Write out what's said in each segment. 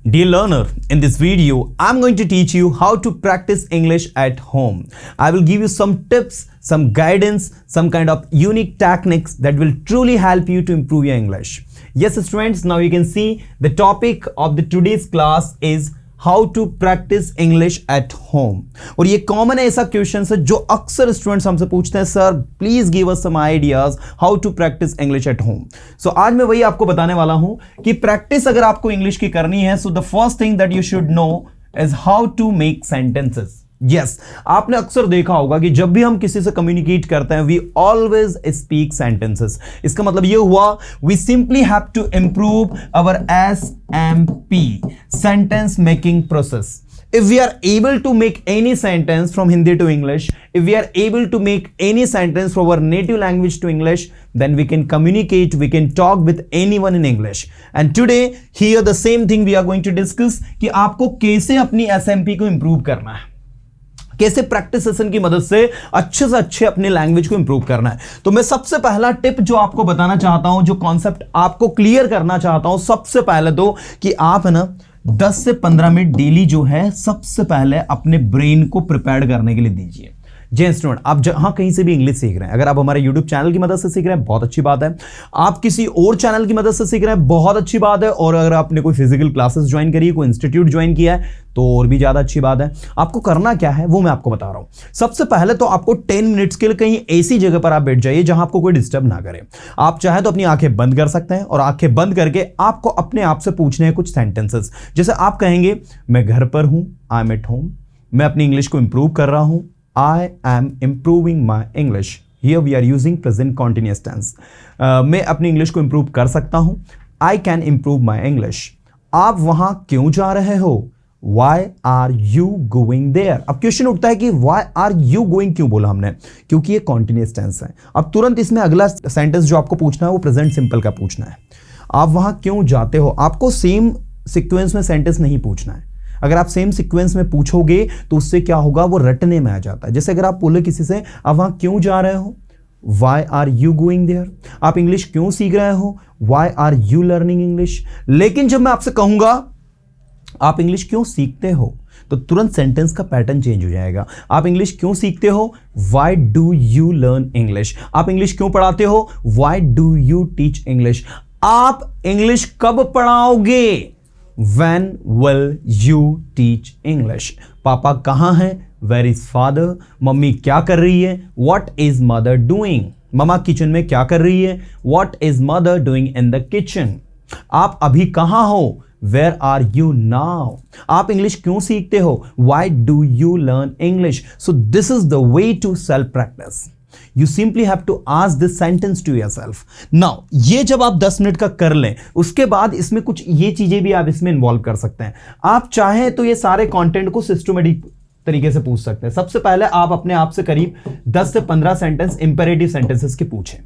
Dear learner, in this video, I'm going to teach you how to practice English at home. I will give you some tips, some guidance, some kind of unique techniques that will truly help you to improve your English. Yes, students, now you can see the topic of the today's class is how to practice English at home. और ये common ऐसा question है जो अक्सर students हमसे पूछते हैं, sir please give us some ideas how to practice English at home. So आज मैं वही आपको बताने वाला हूं कि प्रैक्टिस अगर आपको इंग्लिश की करनी है, so the first thing that you should know is how to make sentences. Yes, आपने अक्सर देखा होगा कि जब भी हम किसी से कम्युनिकेट करते हैं वी ऑलवेज स्पीक सेंटेंसेस। इसका मतलब यह हुआ we simply have to improve our SMP sentence making process. If we are able to make any sentence from Hindi to English, if we are able to make any sentence from our native language to English, then we can communicate, we can talk with anyone in English. And today, here the same thing we are going to discuss कि आपको कैसे अपनी SMP को improve करना है, कैसे practice session की मदद से अच्छे अपने लैंग्वेज को इंप्रूव करना है। तो मैं सबसे पहला टिप जो आपको बताना चाहता हूं, जो कॉन्सेप्ट आपको क्लियर करना चाहता हूं, सबसे पहले तो कि आप है ना 10 से 15 मिनट डेली जो है सबसे पहले अपने ब्रेन को प्रिपेयर करने के लिए दीजिए। जी स्टूडेंट, आप जहां कहीं से भी इंग्लिश सीख रहे हैं, अगर आप हमारे YouTube चैनल की मदद से सीख रहे हैं बहुत अच्छी बात है, आप किसी और चैनल की मदद से सीख रहे हैं बहुत अच्छी बात है, और अगर आपने कोई फिजिकल क्लासेस ज्वाइन करी है, कोई इंस्टीट्यूट ज्वाइन किया है तो और भी ज्यादा अच्छी बात है। आपको करना क्या है वो मैं आपको बता रहा हूं। सबसे पहले तो आपको 10 मिनट्स के लिए कहीं ऐसी जगह पर आप बैठ जाइए जहां आपको कोई डिस्टर्ब ना करे। आप चाहे तो अपनी आंखें बंद कर सकते हैं, और आंखें बंद करके आपको अपने आप से पूछने हैं कुछ सेंटेंसेस। जैसे आप कहेंगे मैं घर पर हूं, आई एम एट होम, मैं अपनी इंग्लिश को इंप्रूव कर रहा हूं, I am improving my English. Here we are using present continuous tense. मैं अपनी इंग्लिश को इंप्रूव कर सकता हूं, I can improve my English. आप वहां क्यों जा रहे हो, Why are you going there? अब क्वेश्चन उठता है कि Why are you going क्यों बोला हमने, क्योंकि ये continuous tense है। अब तुरंत इसमें अगला सेंटेंस जो आपको पूछना है वो प्रेजेंट सिंपल का पूछना है। आप वहां क्यों जाते हो, आपको सेम सीक्वेंस में सेंटेंस नहीं पूछना है। अगर आप सेम सीक्वेंस में पूछोगे तो उससे क्या होगा, वो रटने में आ जाता है। जैसे अगर आप बोले किसी से आप वहां क्यों जा रहे हो, Why are you going there? आप इंग्लिश क्यों सीख रहे हो, Why are you learning English? लेकिन जब मैं आपसे कहूंगा आप इंग्लिश क्यों सीखते हो, तो तुरंत सेंटेंस का पैटर्न चेंज हो जाएगा। आप इंग्लिश क्यों सीखते हो, Why do you learn English? आप इंग्लिश क्यों पढ़ाते हो, Why do you teach English? आप इंग्लिश कब पढ़ाओगे, When will you teach English? पापा कहाँ हैं, Where is father? मम्मी क्या कर रही है, What is mother doing? मम्मा किचन में क्या कर रही है, What is mother doing in the kitchen? आप अभी कहाँ हो, Where are you now? आप इंग्लिश क्यों सीखते हो, Why do you learn English? So this is the way to self practice. You simply have to ask this sentence to yourself. Now, ये जब आप 10 मिनट का कर लें, उसके बाद इसमें कुछ ये चीजें भी आप इसमें इन्वॉल्व कर सकते हैं। आप चाहें तो ये सारे कंटेंट को सिस्टमैटिक तरीके से पूछ सकते हैं। सबसे पहले आप अपने आप से करीब 10 से 15 सेंटेंस इंपेरेटिव सेंटेंसेस के पूछें।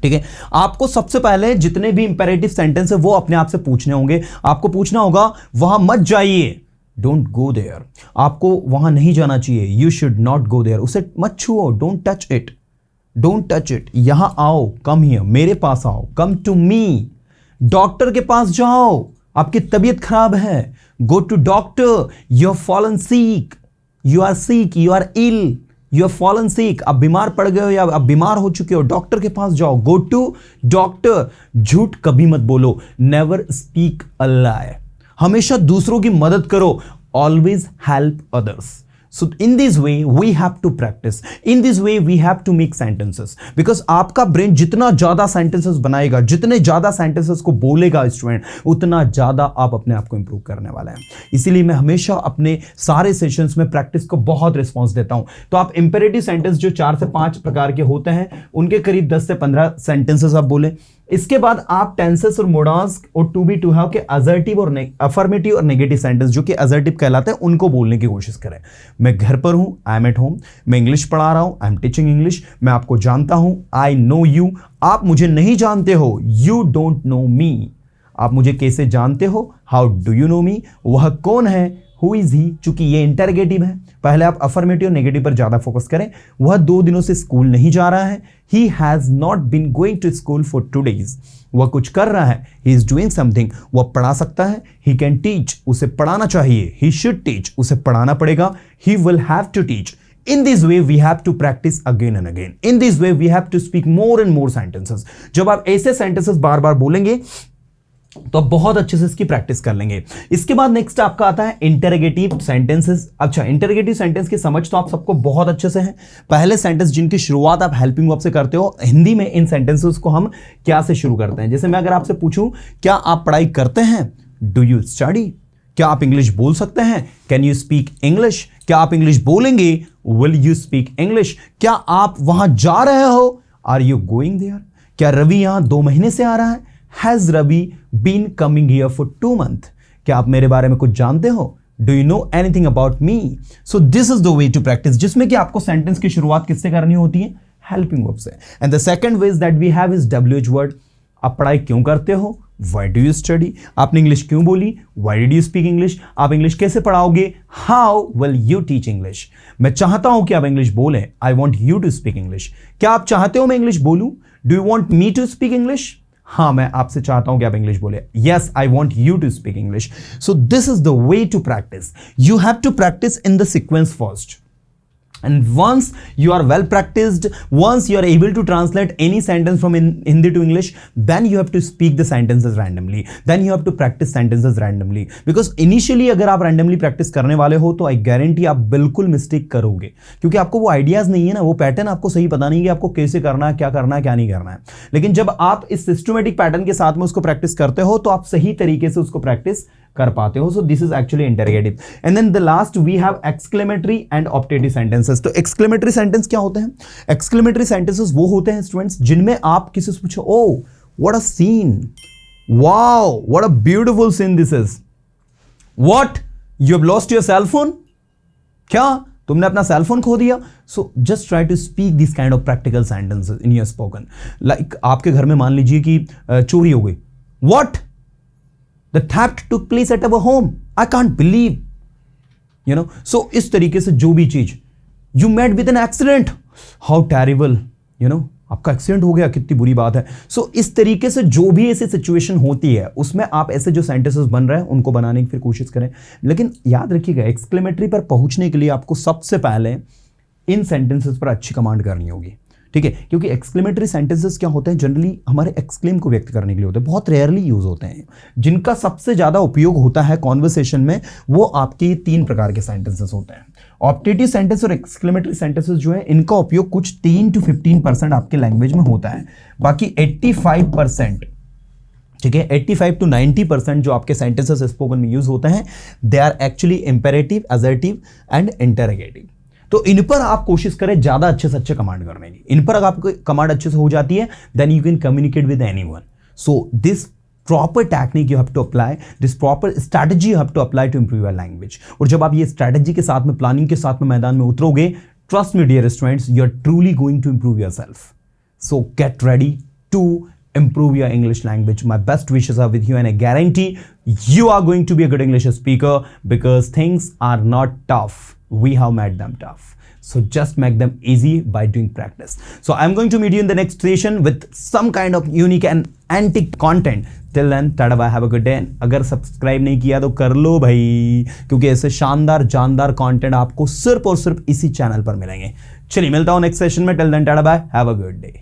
ठीक है, आपको सबसे पहले जितने भी इंपेरेटिव सेंटेंस है वो अपने आप से पूछने होंगे। आपको पूछना होगा वहां मत जाइए, डोंट गो देयर, आपको वहां नहीं जाना चाहिए, you should not go there, उसे मत छुओ, don't touch it, don't touch it, यहां आओ, कम हियर, मेरे पास आओ, कम टू मी, डॉक्टर के पास जाओ, आपकी तबीयत खराब है, go to doctor, you are fallen sick, you are sick, you are ill, you are fallen sick, आप बीमार पड़ गए हो या आप बीमार हो चुके हो, डॉक्टर के पास जाओ, गो टू डॉक्टर। झूठ कभी मत बोलो, नेवर स्पीक अ लाई, हमेशा दूसरों की मदद करो, always help others. So in this way we have to practice, in this way we have to make sentences, because आपका ब्रेन जितना ज्यादा सेंटेंसेस बनाएगा, जितने ज्यादा सेंटेंसेस को बोलेगा स्टूडेंट, उतना ज्यादा आप अपने आप को इंप्रूव करने वाले हैं। इसीलिए मैं हमेशा अपने सारे सेशंस में प्रैक्टिस को बहुत रिस्पॉन्स देता हूं। तो आप इंपेरेटिव सेंटेंस जो 4 से 5 प्रकार के होते हैं उनके करीब 10 से 15 सेंटेंसेस आप बोले। इसके बाद आप टेंसेस और मोडास और टू बी टू हैव के असर्टिव और अफर्मेटिव और नेगेटिव सेंटेंस जो कि असर्टिव कहलाते हैं उनको बोलने की कोशिश करें। मैं घर पर हूं, आई एम एट होम, मैं इंग्लिश पढ़ा रहा हूं, आई एम टीचिंग इंग्लिश, मैं आपको जानता हूं, आई नो यू, आप मुझे नहीं जानते हो, यू डोंट नो मी, आप मुझे कैसे जानते हो, हाउ डू यू नो मी, वह कौन है, हु इज ही, चूंकि ये इंटरगेटिव है, पहले आप अफर्मेटिव और नेगेटिव पर ज्यादा फोकस करें। वह 2 दिनों से स्कूल नहीं जा रहा है। He has not been going to school for 2 days। वह कुछ कर रहा है, ही इज डूइंग समथिंग, वह पढ़ा सकता है। ही कैन टीच, उसे पढ़ाना चाहिए। ही शुड टीच, उसे पढ़ाना पड़ेगा। He will have to teach. In this way we have to practice again and again. In this way we have to speak more and more sentences. जब आप ऐसे sentences बार बार बोलेंगे तो आप बहुत अच्छे से इसकी प्रैक्टिस कर लेंगे। इसके बाद नेक्स्ट आपका आता है इंटरोगेटिव सेंटेंसेस। अच्छा, इंटरोगेटिव सेंटेंस की समझ तो आप सबको बहुत अच्छे से है। पहले सेंटेंस जिनकी शुरुआत आप हेल्पिंग वर्ब से करते हो, हिंदी में इन सेंटेंसेस को हम क्या से शुरू करते हैं? जैसे मैं अगर आपसे पूछूं, क्या आप पढ़ाई करते हैं? Do you study? क्या आप इंग्लिश बोल सकते हैं? Can you speak English? क्या आप इंग्लिश बोलेंगे? Will you speak English? क्या आप वहां जा रहे हो? Are you going there? क्या रवि यहां 2 महीने से आ रहा है? Has Ravi been coming here for 2 months? क्या आप मेरे बारे में कुछ जानते हो? Do you know anything about me? So this is the way to practise, जिसमें कि आपको सेंटेंस की शुरुआत किससे करनी होती है? हेल्पिंग वर्ब से। And the second way that we have is WH word. आप पढ़ाई क्यों करते हो? Why do you study? आपने इंग्लिश क्यों बोली? Why did you speak English? आप इंग्लिश कैसे पढ़ाओगे? How will you teach English? मैं चाहता हूं कि आप इंग्लिश बोलें। I want you to speak English. क्या आप चाहते हो मैं इंग्लिश बोलूं? Do you want me to speak English? हाँ, मैं आपसे चाहता हूं कि आप इंग्लिश बोले। Yes, I want you to speak English. So this is the way to practice. You have to practice in the sequence first. And once you are well practiced, once you are able to translate any sentence from Hindi to English, then you have to speak the sentences randomly. Then you have to practice sentences randomly. Because initially अगर आप randomly practice करने वाले हो तो I guarantee आप बिल्कुल mistake करोगे, क्योंकि आपको वो ideas नहीं है ना, वो pattern आपको सही पता नहीं कि आपको कैसे करना है, क्या करना है, क्या नहीं करना है। लेकिन जब आप इस systematic pattern के साथ में उसको practice करते हो तो आप सही तरीके से उसको practice कर पाते हो। So this is actually interrogative. And then the last we have exclamatory and optative sentences. तो एक्सक्लेमेटरी सेंटेंस क्या होते हैं? एक्सक्लेमेटरी सेंटेंसेस वो होते हैं स्टूडेंट्स जिनमें आप किसी से पूछो, oh what a scene, wow what a beautiful scene this is, what you have lost your cell phone, क्या तुमने अपना सेल फोन खो दिया? So just try to speak this kind of practical sentences in your spoken. Like आपके घर में मान लीजिए कि चोरी हो गई, what The theft took place at our home. I can't believe. You know, so इस तरीके से जो भी चीज, you met with an accident. How terrible. You know, आपका एक्सीडेंट हो गया, कितनी बुरी बात है। सो इस तरीके से जो भी ऐसी सिचुएशन होती है उसमें आप ऐसे जो सेंटेंसेस बन रहे हैं उनको बनाने की फिर कोशिश करें। लेकिन याद रखिएगा, एक्सक्लेमेटरी पर पहुंचने के लिए आपको सबसे पहले इन सेंटेंसेस पर अच्छी कमांड करनी होगी, ठीक है? क्योंकि एक्सक्लेमेटरी सेंटेंसेस क्या होते हैं? जनरली हमारे एक्सक्लेम को व्यक्त करने के लिए होते हैं, बहुत रेयरली यूज होते हैं। जिनका सबसे ज्यादा उपयोग होता है कॉन्वर्सेशन में, वो आपके 3 प्रकार के सेंटेंसेस होते हैं। ऑप्टेटिव सेंटेंस और एक्सक्लेमेटरी सेंटेंसेस जो है, इनका उपयोग कुछ 3 to 15% आपके लैंग्वेज में होता है। बाकी 85%, ठीक है, 85 to 90% जो आपके सेंटेंसेस स्पोकन में यूज होते हैं, they are actually imperative, assertive and interrogative. तो इन पर आप कोशिश करें ज्यादा अच्छे से अच्छे कमांड करने की। इन पर अगर आपको कमांड अच्छे से हो जाती है, then you can communicate with anyone. So this proper technique you have to apply, this proper strategy you have to apply to improve your language. और जब आप ये स्ट्रैटेजी के साथ में, प्लानिंग के साथ में मैदान में उतरोगे, trust me dear students, you are truly going to improve yourself. So get ready to improve your English language. My best wishes are with you, and I guarantee you are going to be a good English speaker, because things are not tough. We have made them tough. So just make them easy by doing practice. So I'm going to meet you in the next session with some kind of unique and antique content. Till then, tada bye, have a good day. अगर subscribe नहीं किया तो कर लो भाई, क्योंकि ऐसे शानदार जानदार कंटेंट आपको सिर्फ और सिर्फ इसी चैनल पर मिलेंगे। चलिए मिलता हूँ नेक्स्ट सेशन में। Till then, tada bye, have a good day.